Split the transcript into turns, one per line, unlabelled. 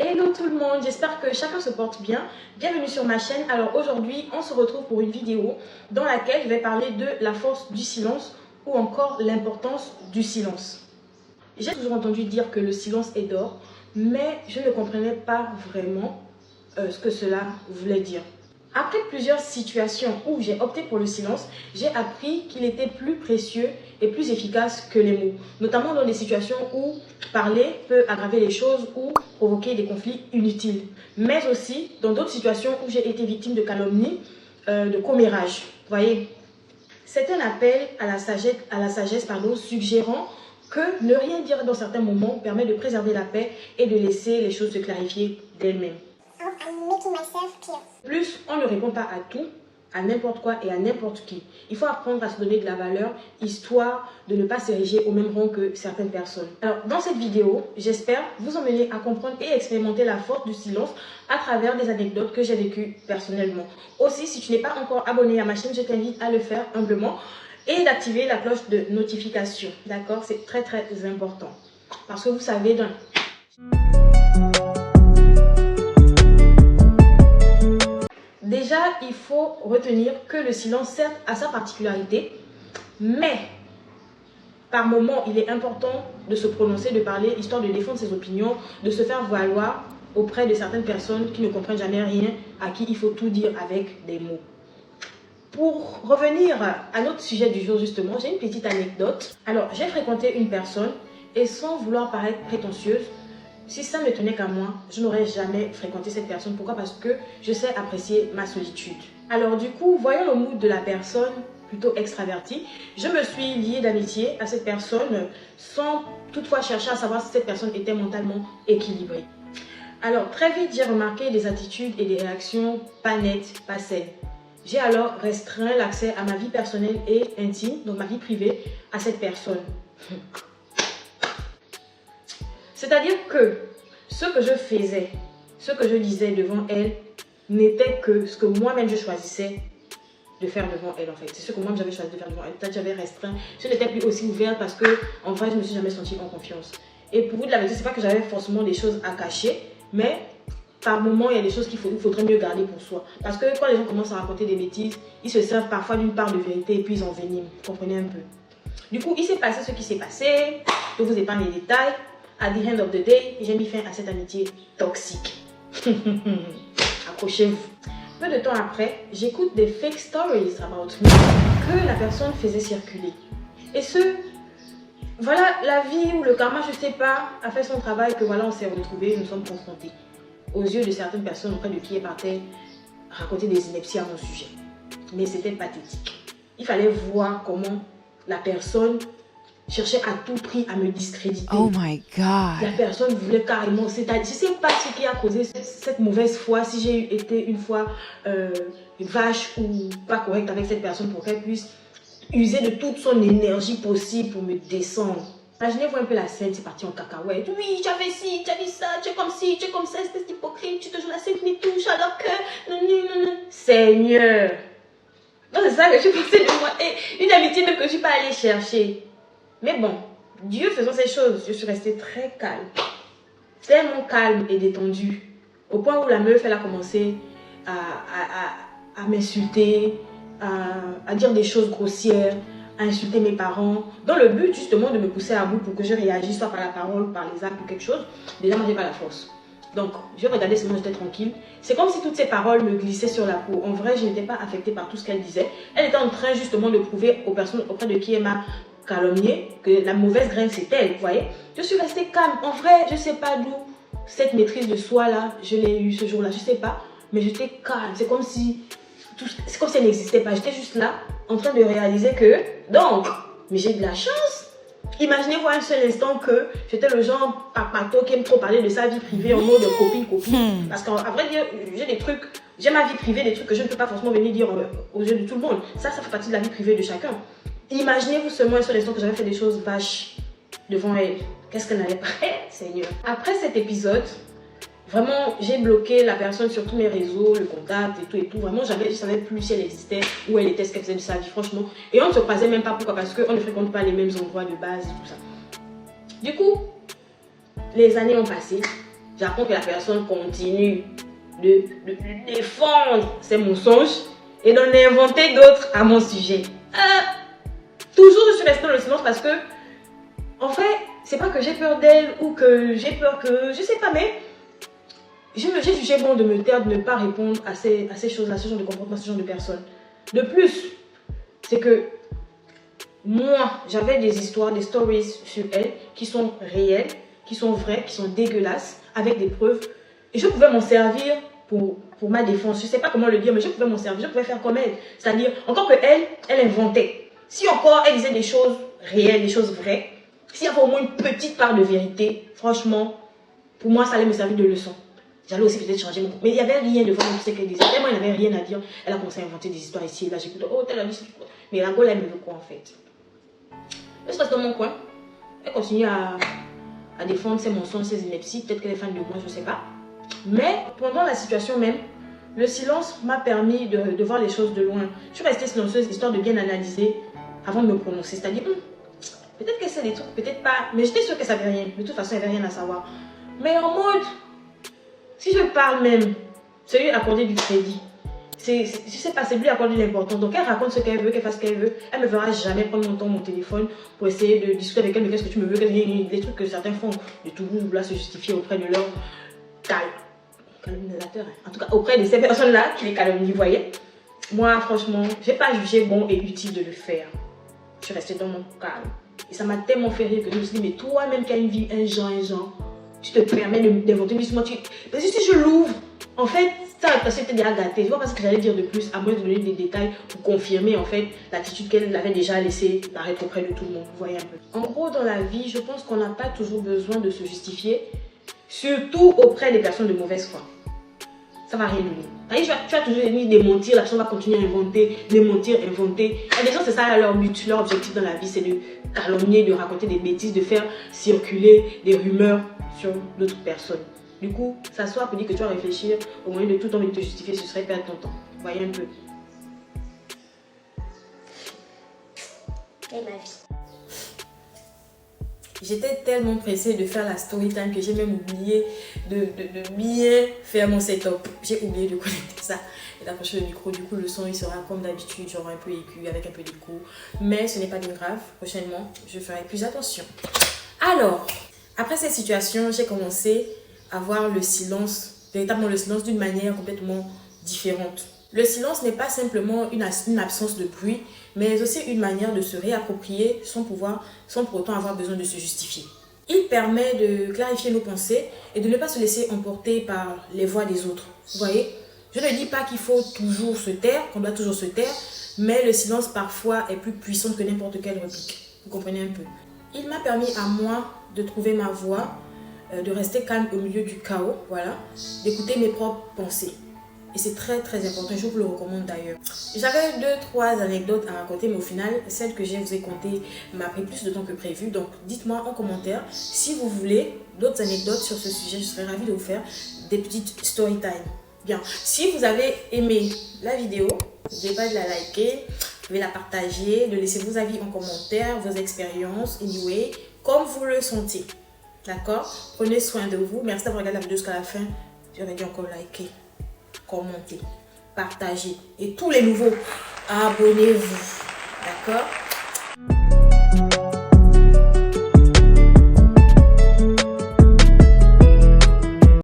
Hello tout le monde, j'espère que chacun se porte bien. Bienvenue sur ma chaîne. Alors aujourd'hui, on se retrouve pour une vidéo dans laquelle je vais parler de la force du silence ou encore l'importance du silence. J'ai toujours entendu dire que le silence est d'or, mais je ne comprenais pas vraiment ce que cela voulait dire. Après plusieurs situations où j'ai opté pour le silence, j'ai appris qu'il était plus précieux et plus efficace que les mots. Notamment dans des situations où parler peut aggraver les choses ou provoquer des conflits inutiles. Mais aussi dans d'autres situations où j'ai été victime de calomnie, de commérage. Vous voyez, c'est un appel à la sagesse, suggérant que ne rien dire dans certains moments permet de préserver la paix et de laisser les choses se clarifier d'elles-mêmes. Plus on ne répond pas à tout, à n'importe quoi et à n'importe qui. Il faut apprendre à se donner de la valeur, histoire de ne pas s'ériger au même rang que certaines personnes. Alors, dans cette vidéo, j'espère vous emmener à comprendre et expérimenter la force du silence à travers des anecdotes que j'ai vécues personnellement. Aussi, si tu n'es pas encore abonné à ma chaîne, je t'invite à le faire humblement et d'activer la cloche de notification. D'accord? C'est très très important. Parce que vous savez, déjà, il faut retenir que le silence, certes, a sa particularité, mais par moment, il est important de se prononcer, de parler, histoire de défendre ses opinions, de se faire valoir auprès de certaines personnes qui ne comprennent jamais rien, à qui il faut tout dire avec des mots. Pour revenir à notre sujet du jour, justement, j'ai une petite anecdote. Alors, j'ai fréquenté une personne et sans vouloir paraître prétentieuse, si ça ne tenait qu'à moi, je n'aurais jamais fréquenté cette personne. Pourquoi? Parce que je sais apprécier ma solitude. Alors du coup, voyant le mood de la personne, plutôt extravertie, je me suis liée d'amitié à cette personne sans toutefois chercher à savoir si cette personne était mentalement équilibrée. Alors très vite, j'ai remarqué des attitudes et des réactions pas nettes, pas saines. J'ai alors restreint l'accès à ma vie personnelle et intime, donc ma vie privée, à cette personne. C'est-à-dire que ce que je faisais, ce que je disais devant elle, n'était que ce que moi-même je choisissais de faire devant elle en fait. C'est ce que moi j'avais choisi de faire devant elle. Peut-être j'avais restreint, je n'étais plus aussi ouverte parce que en vrai je ne me suis jamais sentie en confiance. Et pour vous de la vérité, c'est pas que j'avais forcément des choses à cacher, mais par moment il y a des choses qu'il faudrait mieux garder pour soi. Parce que quand les gens commencent à raconter des bêtises, ils se servent parfois d'une part de vérité et puis ils enveniment. Vous comprenez un peu. Du coup, il s'est passé ce qui s'est passé. Je vous épargne les détails. At the end of the day, j'ai mis fin à cette amitié toxique. Accrochez-vous. Peu de temps après, j'écoute des fake stories about me que la personne faisait circuler. Et voilà, la vie ou le karma, je sais pas, a fait son travail que voilà, on s'est retrouvés, nous sommes confrontés. Aux yeux de certaines personnes auprès de qui elle partait raconter des inepties à mon sujet. Mais c'était pathétique. Il fallait voir comment la personne cherchait à tout prix à me discréditer.
Oh my God.
La personne voulait carrément, c'est-à-dire, je ne sais pas ce qui a causé cette mauvaise foi, si j'ai été une fois vache ou pas correcte avec cette personne pour qu'elle puisse user de toute son énergie possible pour me descendre. Imaginez-vous un peu la scène, c'est parti en cacahuète. Oui, tu as fait ci, tu as dit ça, tu es comme ci, tu es comme ça, espèce d'hypocrite, tu te joues la scène, me touche alors que... Non. Seigneur. Non, c'est ça que je pensais de moi. Et une amitié même que je ne suis pas allée chercher. Mais bon, Dieu faisant ces choses, je suis restée très calme. Tellement calme et détendue. Au point où la meuf, elle a commencé à m'insulter, à dire des choses grossières, à insulter mes parents, dans le but justement de me pousser à bout pour que je réagisse soit par la parole, par les actes ou quelque chose. Déjà, moi, j'ai pas la force. Donc, je regardais seulement, j'étais tranquille. C'est comme si toutes ces paroles me glissaient sur la peau. En vrai, je n'étais pas affectée par tout ce qu'elle disait. Elle était en train justement de prouver aux personnes auprès de qui elle m'a calomnié que la mauvaise graine, c'est elle, vous voyez. Je suis restée calme. En vrai, je ne sais pas d'où cette maîtrise de soi là, je l'ai eu ce jour-là, je ne sais pas. Mais j'étais calme. C'est comme si elle n'existait pas. J'étais juste là, en train de réaliser que, donc, mais j'ai de la chance. Imaginez-vous un seul instant que j'étais le genre papato qui aime trop parler de sa vie privée en mode copine. Parce qu'à vrai dire, j'ai des trucs, j'ai ma vie privée, des trucs que je ne peux pas forcément venir dire aux yeux de tout le monde. Ça fait partie de la vie privée de chacun. Imaginez-vous seulement un seul instant que j'avais fait des choses vaches devant elle. Qu'est-ce qu'elle n'allait pas faire, Seigneur. Après cet épisode, vraiment, j'ai bloqué la personne sur tous mes réseaux, le contact et tout. Vraiment, je ne savais plus si elle existait, où elle était, ce qu'elle faisait de sa vie, franchement. Et on ne se croisait même pas. Pourquoi? Parce qu'on ne fréquente pas les mêmes endroits de base et tout ça. Du coup, les années ont passé. j'apprends que la personne continue de défendre ses mensonges et d'en inventer d'autres à mon sujet. Toujours je suis restée dans le silence parce que, en fait, c'est pas que j'ai peur d'elle ou que j'ai peur que, je sais pas, mais j'ai jugé bon de me taire, de ne pas répondre à ces choses-là, ce genre de comportement, ce genre de personnes. De plus, c'est que moi, j'avais des histoires, des stories sur elle qui sont réelles, qui sont vraies, qui sont dégueulasses, avec des preuves. Et je pouvais m'en servir pour ma défense. Je sais pas comment le dire, mais je pouvais m'en servir, je pouvais faire comme elle. C'est-à-dire, encore que elle inventait. Si encore elle disait des choses réelles, des choses vraies, s'il y avait au moins une petite part de vérité, franchement, pour moi, ça allait me servir de leçon. J'allais aussi peut-être changer mon... Mais il n'y avait rien devant tout ce qu'elle disait. Tellement il n'avait rien à dire. Elle a commencé à inventer des histoires ici et là. J'écoute, oh, telle a dit... Mais la Gaule, elle me veut quoi en fait? Elle se reste dans mon coin. Elle continue à défendre ses mensonges, ses inepties. Peut-être qu'elle est fan de moi, je ne sais pas. Mais pendant la situation même, le silence m'a permis de voir les choses de loin. Je suis restée silencieuse, histoire de bien analyser avant de me prononcer. C'est-à-dire, peut-être que c'est des trucs, peut-être pas. Mais j'étais sûre que ça n'avait rien. De toute façon, il n'y avait rien à savoir. Mais en mode, si je parle même, c'est lui accorder du crédit. Je sais pas, c'est lui accorder l'importance. Donc elle raconte ce qu'elle veut, qu'elle fasse ce qu'elle veut. Elle ne me verra jamais prendre mon temps, mon téléphone pour essayer de discuter avec elle. Mais qu'est-ce que tu me veux? Les trucs que certains font de Toulouse, là, se justifier auprès de leur calomniateur. En tout cas, auprès de ces personnes-là qui les calomnient, vous voyez. Moi, franchement, j'ai pas jugé bon et utile de le faire. Je suis restée dans mon calme. Et ça m'a tellement fait rire que je me suis dit, mais toi-même qui as une vie, un genre, tu te permets d'inventer une histoire. Parce que si je l'ouvre, en fait, ça était déjà gâté. Je vois pas ce que j'allais dire de plus, à moins de donner des détails pour confirmer en fait l'attitude qu'elle avait déjà laissé paraître auprès de tout le monde. Vous voyez un peu. En gros, dans la vie, je pense qu'on n'a pas toujours besoin de se justifier, surtout auprès des personnes de mauvaise foi. Ça va rien donner. Tu vas toujours démentir, la personne va continuer à inventer, démentir, inventer. Et les gens, c'est ça leur but, leur objectif dans la vie, c'est de calomnier, de raconter des bêtises, de faire circuler des rumeurs sur d'autres personnes. Du coup, s'asseoir pour dire que tu vas réfléchir, au moyen de tout temps de te justifier, ce serait perdre ton temps. Vous voyez un peu.
Et ma vie.
J'étais tellement pressée de faire la story time que j'ai même oublié de bien faire mon setup. J'ai oublié de connecter ça et d'accrocher le micro. Du coup, le son il sera comme d'habitude, genre un peu aigu avec un peu d'écho. Mais ce n'est pas bien grave. Prochainement, je ferai plus attention. Alors, après cette situation, j'ai commencé à voir le silence, véritablement le silence d'une manière complètement différente. Le silence n'est pas simplement une absence de bruit, mais aussi une manière de se réapproprier son pouvoir sans pour autant avoir besoin de se justifier. Il permet de clarifier nos pensées et de ne pas se laisser emporter par les voix des autres. Vous voyez, je ne dis pas qu'il faut toujours se taire, qu'on doit toujours se taire, mais le silence parfois est plus puissant que n'importe quelle réplique. Vous comprenez un peu. Il m'a permis à moi de trouver ma voix, de rester calme au milieu du chaos, voilà, d'écouter mes propres pensées. Et c'est très très important, je vous le recommande d'ailleurs. J'avais 2-3 anecdotes à raconter, mais au final, celle que je vous ai contée m'a pris plus de temps que prévu. Donc dites-moi en commentaire si vous voulez d'autres anecdotes sur ce sujet. Je serais ravie de vous faire des petites story time. Bien, si vous avez aimé la vidéo, n'oubliez pas de la liker, vous pouvez la partager, de laisser vos avis en commentaire, vos expériences, anyway, comme vous le sentez. D'accord? Prenez soin de vous. Merci d'avoir regardé la vidéo jusqu'à la fin. J'aurais dit encore liker, commenter, partager. Et tous les nouveaux, abonnez-vous. D'accord?